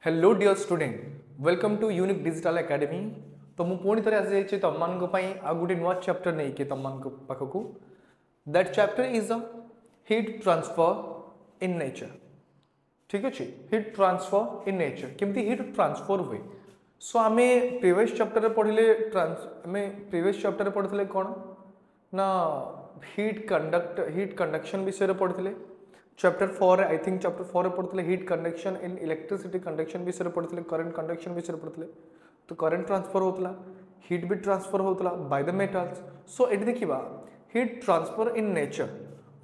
Hello dear student welcome to unique digital academy. तो मुझे पुणी थे आसी जाइए तुम आ गोटे नुआ चैप्टर नहीं कि तुम पाखक that chapter is a heat transfer in nature. ठीक अच्छे हीट ट्रांसफर इन नेचर केमती हीट ट्रांसफर हुए। सो आम प्रीवियस चैप्टर पढ़ले आम प्रीवियस चैप्टर पढ़ते कौन ना हीट कंडक्शन विषय पढ़ते चैप्टर 4 आई थिंक चैप्टर 4 पढ़ते heat conduction in electricity conduction विषय पढ़ते करंट कंडक्शन विषय पढ़ते। तो करंट ट्रांसफर होता हीट भी ट्रांसफर होता बाय द मेटल्स। सो ये देखा heat transfer in nature.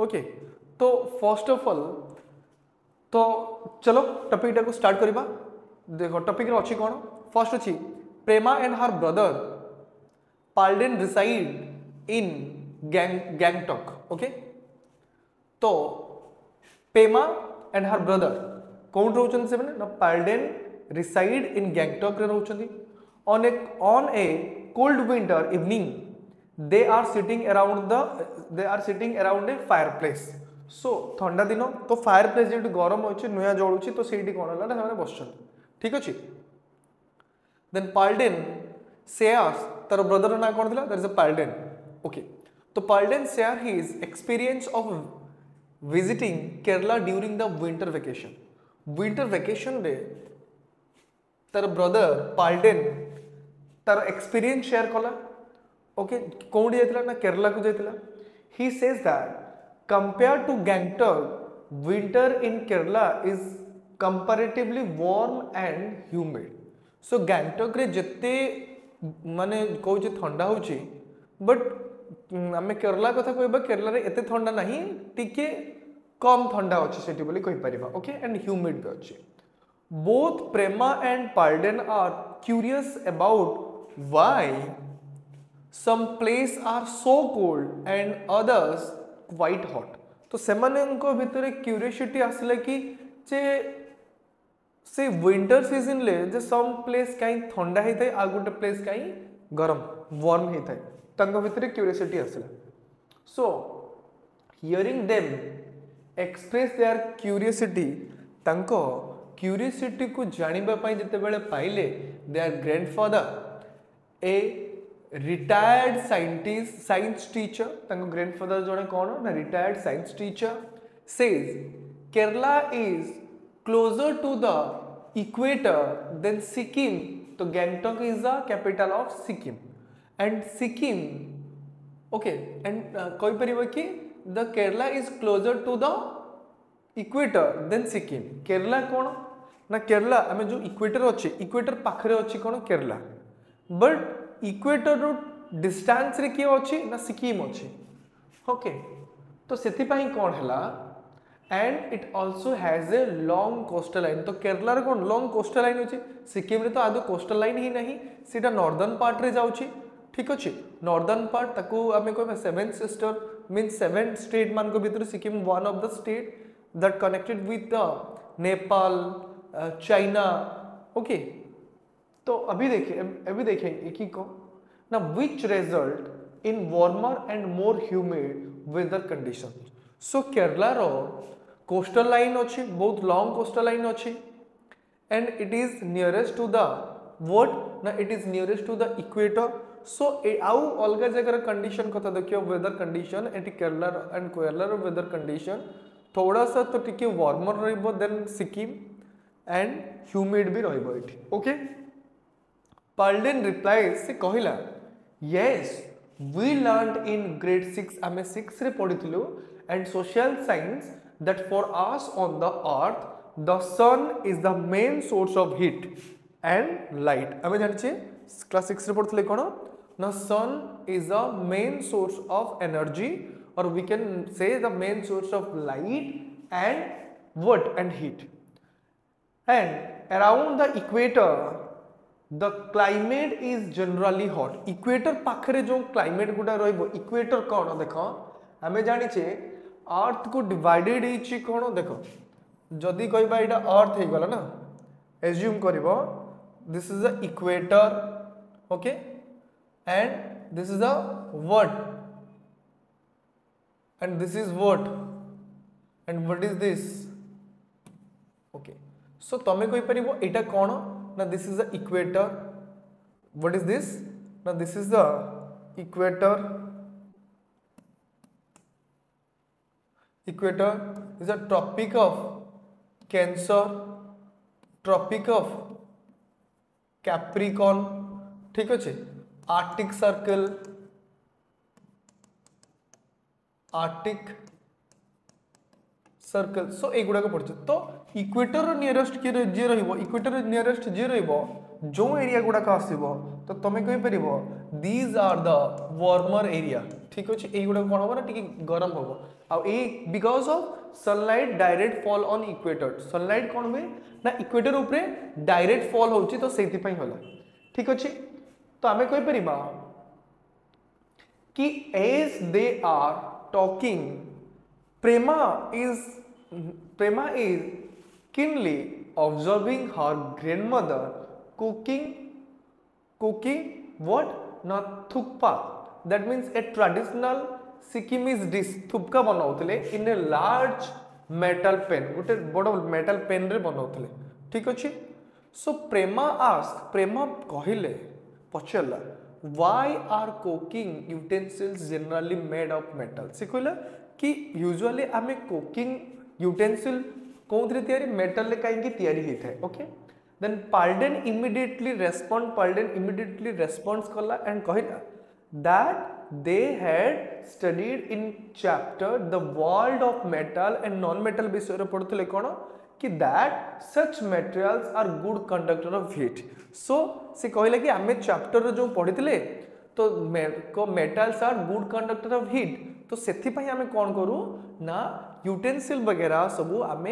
Okay तो फर्स्ट ऑफ ऑल तो चलो टॉपिक टाको स्टार्ट करवा। देखो टॉपिक रे अच्छी कौन फर्स्ट अच्छी Prema and her brother Palden reside in Gangtok. Okay तो पेमा एंड हर ब्रदर कौन रोचन से ना पाल्डेन रिसाइड इन गैंगटॉक रे रोचंदी। On a cold winter evening they are sitting around a fireplace. So ठंडा दिन तो फायर प्लेस जो गरम अच्छे नुआ जलुची तो से कौन है बस। ठीक अच्छे देन पाल्डेन सेयर्स तार ब्रदर ना कौन था that is a Palden. Okay तो Palden share his experience of visiting Kerala during the winter vacation। winter vacation रे तार ब्रदर पाल्डेन तार एक्सपीरियंस शेयर कला। ओके कौन जाइतिला ना केरला को जाइतिला। he says that compared to Gangtok winter in Kerala is comparatively warm and humid। so Gangtok रे जत्ते माने कहू जे ठंडा होची बट आम केरला कथा कहबा केरला रे एते ठंडा नहीं टिके कम ठंडा अच्छे सेठी बोली कहि परिबा। ओके एंड ह्यूमिड भी अच्छे। Both Prema and Palden are curious about why some place are so cold and others quite hot. तो सेमानंको भितरे क्यूरियोसिटी आसले कि जे से विंटर सीजन ले जे सम प्लेस कहीं ठंडा ही थाए आ गोटे प्लेस कहीं गरम वार्म ही थाए तंग भितरे क्यूरियोसिटी आसला। So hearing them express their curiosity तंको क्यूरियोसिटी को जानिबा पई जते बेले पाइले their grandfather a retired science teacher तंको ग्रैंडफादर जने कोन ना retired science teacher says Kerala is closer to the equator than Sikkim. तो Gangtok is the capital of Sikkim and Sikkim okay and कहि परिबा कि the Kerala is closer to the equator than Sikkim. Kerala कौन ना केरला आम जो इक्वेटर अच्छे इक्वेटर पाखरे अच्छी कौन केरला बट इक्वेटर रो डिस्टेंस रे किए अच्छी ना सिक्किम अच्छी। ओके तो से कौन है and it also has a long coastal line. तो केरला रे कौन लॉन्ग कोस्टल लाइन अच्छी सिक्किम रे तो आदो कोस्टल लाइन ही नहीं सीटा नॉर्दर्न पार्ट रे जाउची। ठीक अच्छे नॉर्दर्न पार्ट ताको आम कह seven sister mean seven state मान भर Sikkim one of the state that connected with Nepal China. Okay तो अभी देखेंगे कि को ना which result in warmer and more humid weather condition. So Kerala रो कोस्टल लाइन अच्छी बहुत लॉन्ग कोस्टल लाइन अच्छी and it is nearest to the what ना it is nearest to the equator. So आउ अलग जगह कंडीशन कथा देखियो weather condition at Kerala and Kerala रो वेदर कंडीशन थोड़ा सा तो टिके वार्मर रहिबो देन सिक्किम एंड ह्यूमिड भी रहिबो एठी। ओके पाल्डेन रिप्लाइज से कहिला yes we learned in grade 6 आमे 6 रे पढिथिलु and social science that for us on the earth the sun is the main source of heat and light. आमे जानि क्लास 6 रे पढिथिले कोन ना sun is the main source of energy or we can say the main source of light and what and heat and around the equator the climate is generally hot। equator पाखरे जो climate गुडा रहिबो equator कोन देखो हमें जानि छे अर्थ को divided हिची कोन देखो जदी कहबा एटा अर्थ हे गला ना एज्यूम करिवो this is the equator. Okay and this is the what and this is what and what is this। okay so तमें कहि परिबो एटा कोन ना this is the equator what is this ना this is the equator equator is a tropic of Cancer tropic of Capricorn ठीक अच्छे Arctic circle Arctic circle so एगुड़ा पड़े तो इक्वेटर नियरेस्ट किए जी इक्वेटर नियरेस्ट जी जो एरिया गुड़ाक आसो तो तुम्हें कहीपर these are the warmer area ठीक अच्छे युवा कौन हम ना टी गरम हम because of sunlight direct fall on equator sunlight कौन हुए ना इक्वेटर उपरे डायरेक्ट फॉल होची तो से होला ठीक अच्छे तो आम कहीपर कि as they are talking Prema is keenly observing her grandmother cooking what na thukpa that means a traditional Sikkimese dish thupka बनाउतले in a large metal pan गोटे बड़ metal pan रे बनाउतले ठीक अछि so प्रेमा कहले पचला why are cooking utensils generally made of metal से कहला कि usually आमे कुकिंग यूटेंसिल कोन तैयारी मेटल ले काहे की तैयारी ही थाए okay then Palden immediately response करला एंड कहला that they had studied in chapter the world of metal and non metal विषय रे पढुतले कोन कि that such materials are good conductor of heat so से कहला कि आमे चैप्टर रे जो पढितले तो metals are good conductor of heat तो से आम कौन करूँ ना यूटेंसिल वगैरह सबू आम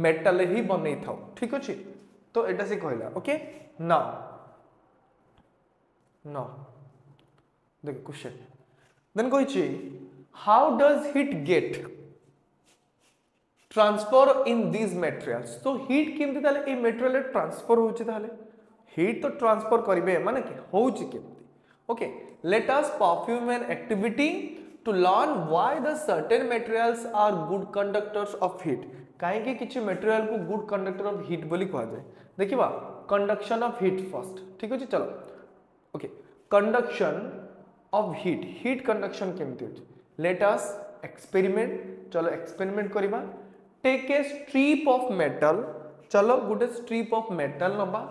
मेटल ही बन था ठीक अच्छे तो एटा से कहला ओके ना ना देख क्वेश्चन देन कही how does heat get transfer in these materials तो हीट केमती ताले ए मटेरियल ट्रांसफर होची ताले हीट तो ट्रांसफर करिवे माने कि होची केमती okay let us perform an activity to learn why the certain materials are good conductors of heat कहीं किसी मटेरियल को गुड कंडक्टर ऑफ हीट बोली कहा जाए देखिबा कंडक्शन ऑफ हीट फर्स्ट ठीक अछि चलो okay conduction of heat conduction केमती होछि लेट अस एक्सपेरिमेंट चलो एक्सपेरिमेंट करिबा take a strip of metal चलो गुटे स्ट्रिप ऑफ मेटल नबा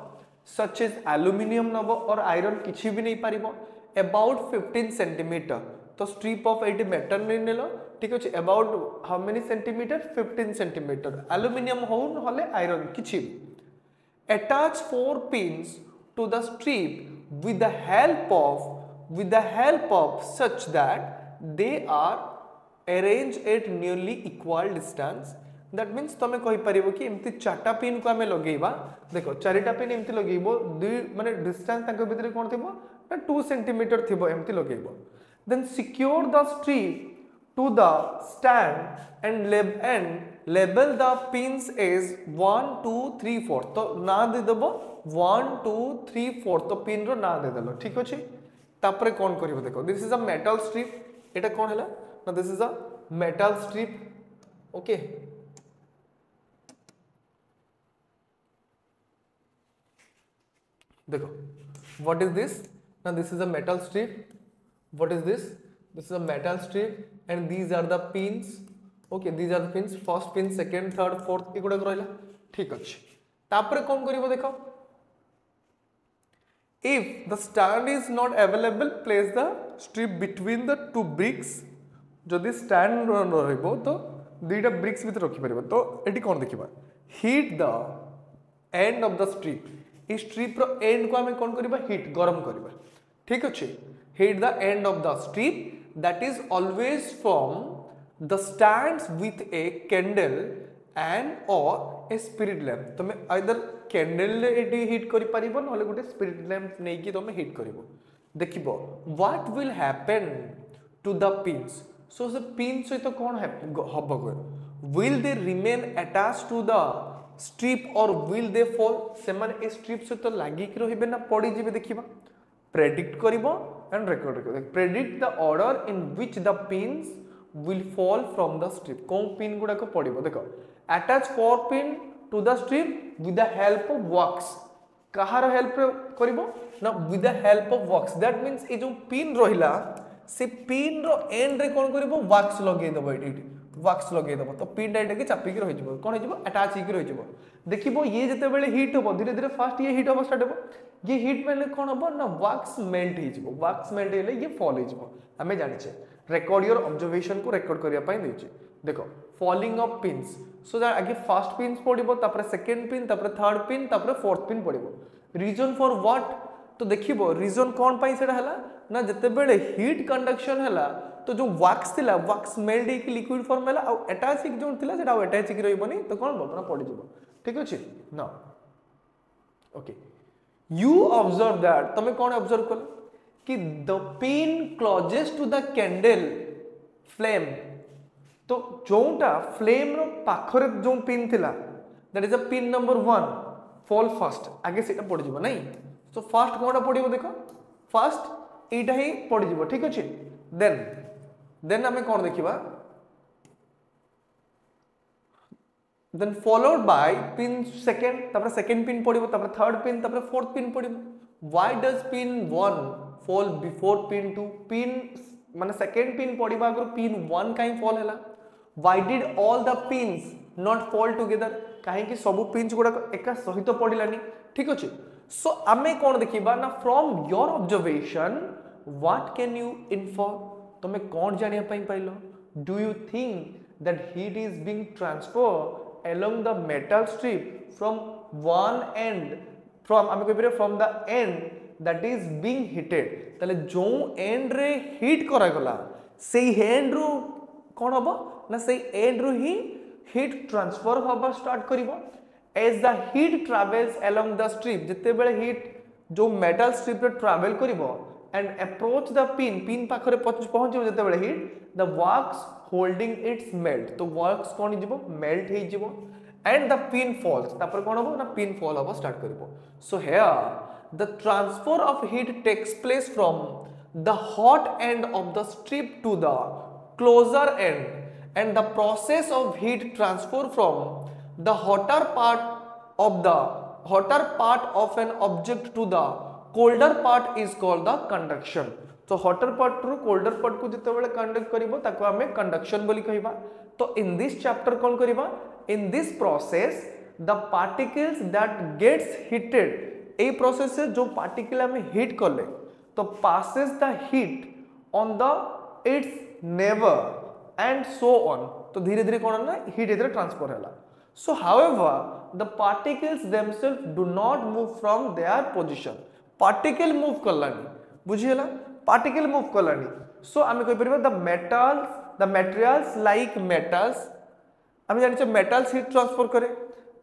सच एज एल्युमिनियम नबो और आयरन किछि भी नहीं पारिबो अबाउट 15 सेंटीमीटर तो स्ट्रिप ऑफ 80 मेटल नहीं नेलो ठीक अछि about how many centimetre 15 centimetre aluminium हो नहले आयरन किछि attach 4 pins to the strip with the help of such that they are arrange at nearly equal distance that means तमे कहि परिबो कि एमती चारटा पिन को हमें लगेबा देखो चारटा पिन एमती लगेबो दुई माने डिस्टेंस ताके भितर कोन थिबो ना 2 सेंटीमीटर थिबो एमती लगेबो then secure the strip to the stand and label the pins as 1 2 3 4 तो ना दे देबो 1 2 3 4 तो पिन रो ना दे देलो ठीक अछि तापरे कोन करिवो देखो this is a metal strip एटा कोन हला ना this is a metal strip okay देखो व्हाट इज दिस ना this is a metal strip what is this is a metal strip and these are the pins okay these are the pins first pin second third fourth एगुडा रहला ठीक अछि तापर कोन करिवो देखो if the stand is not available place the strip between the two bricks जदि stand रहइबो तो दुईटा BRICS भीतर रखि परिबो तो एटी कोन देखिबा heat the end of the strip ई स्ट्रिप रो एंड को हमें कोन करिबा हीट गरम करिबा ठीक अछि hit the end of the strip that is always from the stands with a candle and or a spirit lamp तमे either candle ले एटी हीट करि परिबो नले गोटे spirit lamp नै कि तमे heat करिवो देखिबो what will happen to the pins so the pins सहित कोन हबो will they remain attached to the strip or will they fall से माने ए स्ट्रिप सहित लागि कि रहिबे ना पड़ी जिबे देखिबा predict करिवो and record predict the order in which the pins will fall from the strip कौन पिन गुडा को पड़िबो देखो attach 4 pin to the strip with the help of wax कहार हेल्प करिवो ना with the help of wax that means a जो pin रहिला से पिन रो एंड रे कोन करिवो वैक्स लगे दबो एटी वैक्स लगे दबो तो पिन डाइट के चापी के रहि जबो कोन हे जबो अटैच ही के रहि जबो देखिबो ये जते बेले हीट होबो धीरे धीरे फास्ट ये हीट होबो स्टार्ट होबो ये हीट मेले कोन होबो ना वैक्स मेल्ट ही जबो वैक्स मेल्ट हेले ये फॉल ही जबो हमें जानि छे रिकॉर्ड योर ऑब्जर्वेशन को रिकॉर्ड करिया पई दै छे देखो falling of pins so that आगे फर्स्ट पिन्स पड़िबो तापर सेकंड पिन तापर थर्ड पिन तापर फोर्थ पिन पड़िबो रीजन फॉर व्हाट तो देखिबो रीजन कोन पई सेडा हला ना जते बेले हीट कंडक्शन हला तो जो वैक्स थिला वैक्स मेल्ट हे कि लिक्विड फॉर्म हला आ अटैच ही जो थिला सेडा अटैच ही रहइबोनी तो कोन बना पड़ी जबो ठीक अछि ना ओके यू ऑब्जर्व दैट तमे कोन ऑब्जर्व कर कि the pin closest to the candle flame तो जोटा फ्लेम रो पाखरे जो पिन थिला that is a pin number 1 fall first आगे सेटा पड़ जिवो नहीं सो फर्स्ट कोनटा पड़िबो देखो फर्स्ट एटा ही पड़ जिवो ठीक अछि देन हमें कोन देखिबा then followed by pin second तापर second pin पड़िबो तापर third pin तापर fourth pin पड़िबो why does pin 1 fall before pin 2 pin माने second pin पड़िबा अगर pin 1 काई fall हैला why did all the pins not fall together काहे कि सब पिंस गुडा एका सहित पड़िलानी ठीक अछि सो आमे कोन देखिबा ना from your observation what can you infer तमे कोन जानिया पई pilo do you think that heat is being transferred along the metal strip from one end from आमे कहबे from the end that is being heated तले जो and रे heat करा गला सेही एंड रो कोन हबो ना सेही एंड रो ही हीट ट्रांसफर होबा स्टार्ट करिवो as the heat travels along the strip जते बेले हीट जो मेटल स्ट्रिप रे ट्रैवल करिवो and approach the pin पाखरे पहुंच जते बेले heat the wax holding its melt तो wax कोन हिजबो मेल्ट हे जिवो and the pin falls तापर कोन होबो ना पिन फॉल होबो स्टार्ट करिवो so here the transfer of heat takes place from the hot end of the strip to the closer end and the process of heat transfer from the hotter part of an object to the colder part is called the conduction तो hotter part रो colder part को जते बेले conduct करिवो ताको हमें conduction बोली कहिबा तो in this chapter कोन करिबा in this process the particles that gets heated a process से जो पार्टिकल हमें हीट करले तो passes the heat on the its neighbour and so on तो धीरे धीरे कोन ना हीट इधर ट्रांसफर होला so however the particles themselves do not move from their position particle move करलानी बुझियला पार्टिकल मूव करलानी सो आमे कहि परबा द मेटेरियल्स लाइक मेटल्स आमे जानि छ मेटल्स हीट ट्रांसफर करे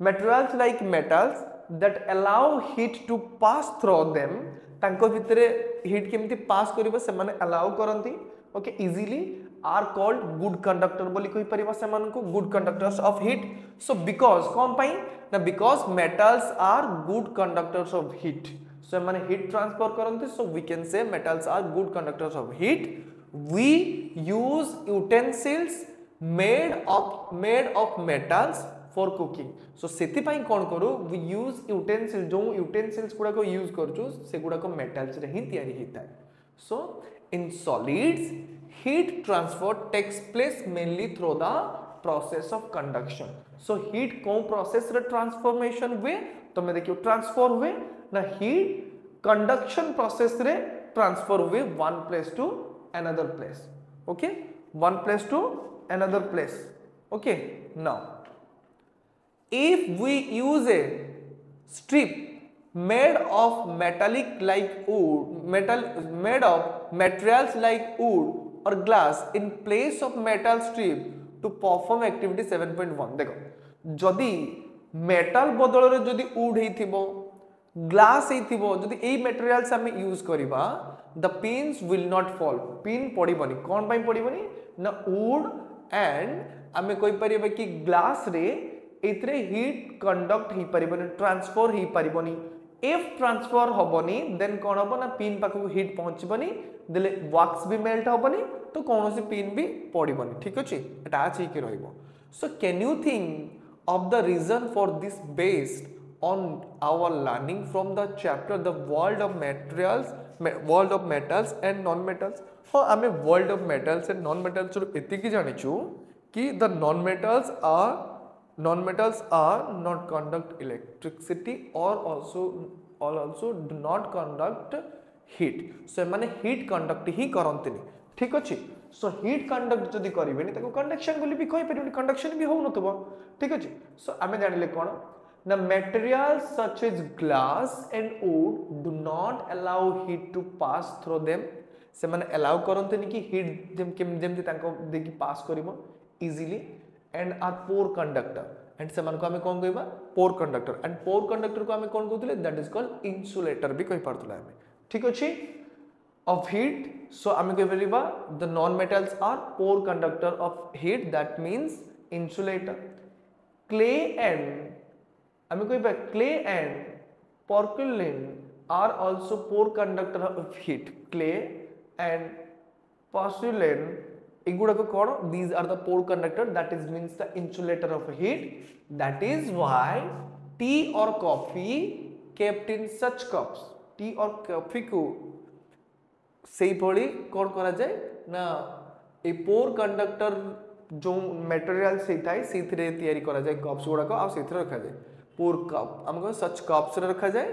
materials like metals that allow heat to pass through them तांको भितरे हीट केमति पास करिवो से माने अलाउ करंती okay easily are called good conductor बोली कहि परिबा से मान को good conductors of heat so because कोन पई ना because metals are good conductors of heat so माने heat transfer करंती so we can say metals are good conductors of heat we use utensils made of metals for cooking so सेति पई कोन करू we use utensils जो utensils गुडा को use करछु से गुडा को metals रे ही तयारी हेता so in solids heat transfer takes place mainly through the process of conduction so heat को process रे transformation हुए तमे देखियो ट्रांसफर हुए ना हीट कंडक्शन प्रोसेस रे ट्रांसफर हुए one place to another place okay one place to another place okay now if we use a strip made of metallic like wood made of materials like wood or glass in place of metal strip to perform activity 7.1 देखो जदि metal बदल रे जदि would हेथिबो glass हेथिबो जदि एई materials हम use करिबा the pins will not fall pin पड़िबनी कोन पई पड़िबनी ना वुड एंड हमें कोइ परिबा कि ग्लास रे एतरे हीट कंडक्ट ही परिबनी ट्रांसफर ही परिबनी इफ ट्रांसफर होबनी देन कोन होबो ना पिन पाखु हीट पहुंचबनी देले वैक्स भी मेल्ट होबनी तो कोनोसी पिन भी पड़िबनी ठीक अछि एटा अछि कि रहइबो so can you think of the reason for this based on our learning from the chapter the world of materials world of metals and non metals. हाँ आमे world of metals and non metals रो एतिकी जानिछु कि the non metals are not conduct electricity or also do not conduct heat. So माने heat conduct ही करंतिनी ठीक अछि. So heat conduct जदि करिवेनी ताको conduction बोली भी कहि परिबनी conduction भी हो नथबो ठीक अछि. So आमे जानिले कोन the materials such as glass and wood do not allow heat to pass through them. से माने allow करंतिनी कि heat जेमति ताको देखि pass करिवो easily and are poor conductor and से मानको आमे कोन कहबा poor conductor and poor conductor को आमे कोन कहउतले that is called insulator भी कहि पारतला आमे ठीक अछि of heat. So आमे कहि परिबा the non metals are poor conductor of heat that means insulator. Clay and आमे कहि clay and porcelain are also poor conductor of heat. Clay and porcelain एगुड़ाक कौन these are the poor conductor that is means the insulator of heat. That is why tea or coffee kept in such cups. tea or coffee को सही भली कौन करा जाए ना ए poor conductor जो material से थाई सीथरे तयारी करा जाए कप्स गुड़ाक आ सीथरे रखा जाए पोर कप हमको सच कप्स रे रखा जाए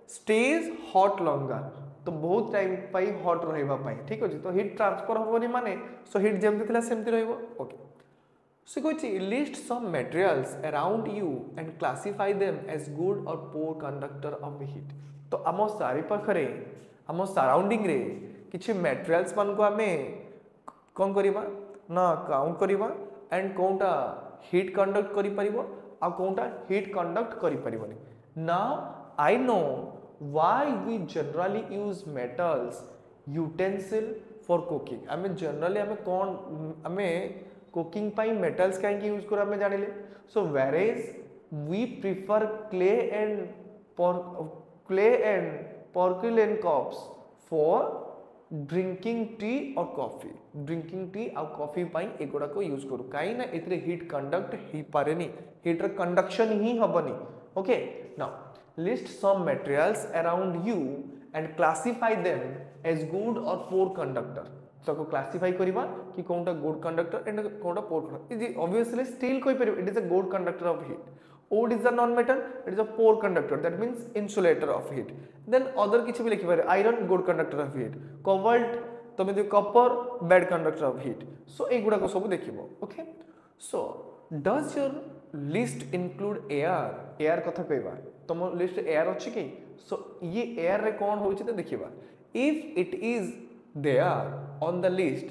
स्टेज हॉट लॉन्गर तो बहुत टाइम पाई हॉट रहइबा पाई ठीक अछि. तो हीट ट्रांसफर होबनी माने सो हीट जेमति थिला सेमति रहइबो ओके. सो कोछि list some materials around you and classify them as good or poor conductor of heat. तो आम सारी पाखरे आम सराउंडिंग रे किछि मटेरियल्स मान को आमे कोन करिबा ना काउंट करिबा एंड कोनटा हीट कंडक्ट करि परिबो आ कोनटा हीट कंडक्ट करि परिबोनी. Now I know why we generally use metals utensil for cooking. आमे generally आमे कौन आमे cooking पाई metals काहे की यूज करा आमे जानिले. So whereas we prefer clay and porcelain cups for drinking tea or coffee. Drinking tea और coffee पाई एगुड़ा को यूज करू काहे ना इतरे heat conduct ही पारेनी heat रे conduction he हबनी. Okay now list some materials around you and classify them as good or poor conductor. So को classify करिबा कि कोनटा good conductor and कोनटा poor conductor. Is obviously steel कोइ परिबा it is a good conductor of heat. Wood is a non metal, it is a poor conductor, that means insulator of heat. Then other किछि भी लिखि पारे iron good conductor of heat, cobalt तमे दे copper bad conductor of heat. So ए गुडा को सब देखिबो okay. So does your list include air? Air कथा कहबा तुम लिस्ट एयर अच्छी कि सो ये एयर रे कौन होछि त देखिबा. If it is there on the list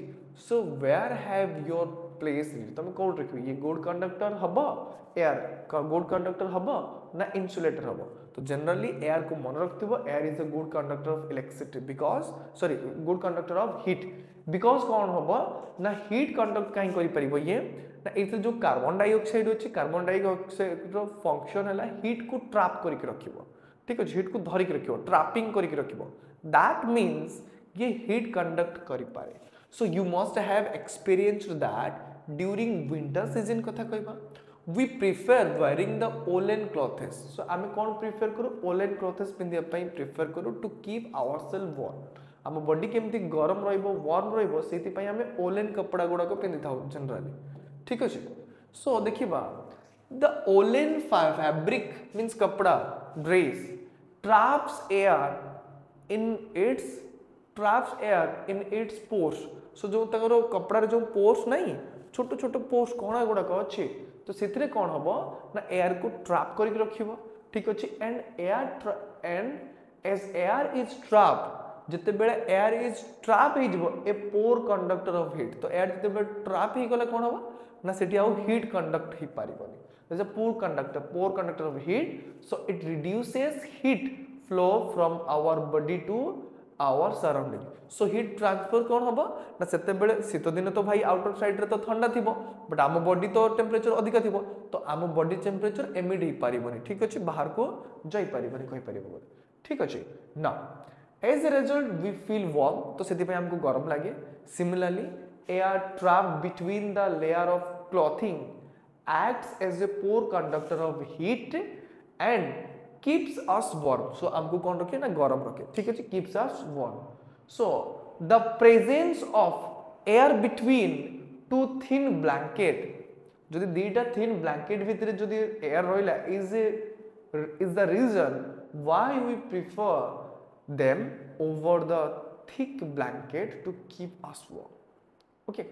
so where have your place तुम कोड रखियो ये गुड कंडक्टर हबो एयर गुड कंडक्टर हबो ना इंसुलेटर हबो. तो जनरली एयर को मन रखथिबो air is a good conductor of electricity because sorry good conductor of heat because कौन हबो ना हीट कंडक्ट काई करि परिबो ये ना इथे जो कार्बन डाइऑक्साइड अछि कार्बन डाइऑक्साइड रो फंक्शन हैला हीट को ट्रैप करि के रखिबो ठीक अछि हीट को धरि के रखिबो ट्रैपिंग करि के रखिबो. दैट मींस ये हीट कंडक्ट करि पारे. So you must have experienced that during winter season कथा कहबा. We prefer wearing the woollen clothes. So आमे कोन प्रिफर करू वोलन क्लॉथ्स पिंदिया पई प्रिफर करू टू कीप आवरसेल्फ वार्म. आम बॉडी केमती गरम रहइबो वार्म रहइबो सेति पई आमे वोलन कपड़ा गुडा को पिंदी थाउ जनरली ठीक अछि. सो देखिबा द वोलन फैब्रिक मींस कपड़ा dress traps air in its pores. सो जो तकर कपड़ा रे जो पोर्स नहीं छोट छोट पोर्स कोना गुडा को अछि तो सेथिरे कोन हबो ना एयर को ट्रैप करि के रखिबो ठीक अछि. And as air is trap जते बेले एयर इज ट्रैप हे जबो a poor conductor of heat. तो एयर जते बेले ट्रैप हे गले कोन हबो ना सेठी आउ हीट कंडक्ट ही पारिबोनी. There is a poor conductor of heat. So it reduces heat flow from our body to our surrounding. So heat transfer कौन हबो ना सेते बेले शीत दिन तो भाई आउटर साइड रे तो ठंडा थिबो बट आम बॉडी तो टेम्परेचर अधिक थिबो तो आम बॉडी टेम्परेचर एमिड ही पारिबोनी ठीक अछि बाहर को जाई पारिबोनी कहि पारिबो ठीक अछि. Now as a result we feel warm तो सेति पे हमको गरम लागे. Similarly air trap between the layer of clothing acts as a poor conductor of heat and keeps us warm. So हमको कौन रखे ना गरम रखे, ठीक है जी, keeps us warm. So the presence of air between two thin blanket, যদি দুইটা thin blanket ভিতরে যদি air রইলা is the reason why we prefer them over the thick blanket to keep us warm. Okay.